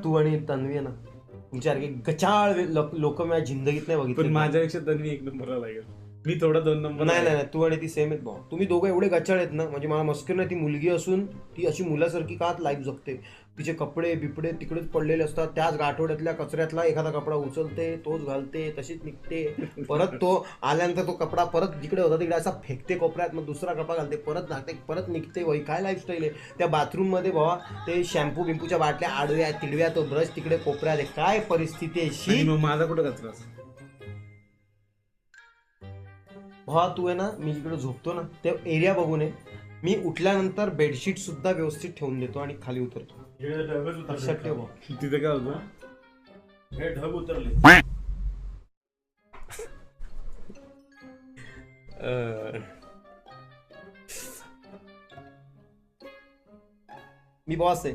तू आणि तन्वी आहे ना, तुमच्यासारखे गचाळ लोक माझ्या जिंदगीत नाही पण बघितले. माझ्यापेक्षा तन्वी 1 नंबरला लागेल, मी थोडा 2 नंबर. नाही नाही नाही, तू आणि ती सेम आहेत भाऊ. तुम्ही दोघं एवढे गचाळ आहेत ना, म्हणजे मला मस्कर नाही. ती मुलगी असून ती अशी मुलासारखी का लाईफ जगते. तिचे कपडे बिपडे तिकडेच पडलेले असतात, त्याच गाठोड्यातल्या कचऱ्यातला एखादा कपडा उचलते, तोच घालते, तशीच निघते. परत तो आल्यानंतर तो कपडा परत जिकडे होता तिकडे असा फेकते कोपऱ्यात, मग दुसरा कपडा घालते, परत घालते, परत निघते. वही काय लाईफस्टाईल आहे. त्या बाथरूम मध्ये भावा ते शॅम्पू बिंपूच्या बाटल्या आडव्या तिडव्या, तो ब्रश तिकडे कोपऱ्यात आहे. काय परिस्थिती आहे आणि शी. मग माझा कुठं कचरा? भावा तू आहे ना, मी जिकडे झोपतो ना ते एरिया बघून आहे. मी उठल्यानंतर बेडशीट सुद्धा व्यवस्थित ठेवून देतो आणि खाली उतरतो. लक्षात ठेव भावा. तिथे काय होतं? हे ढग उतरले. मी बॉस आहे.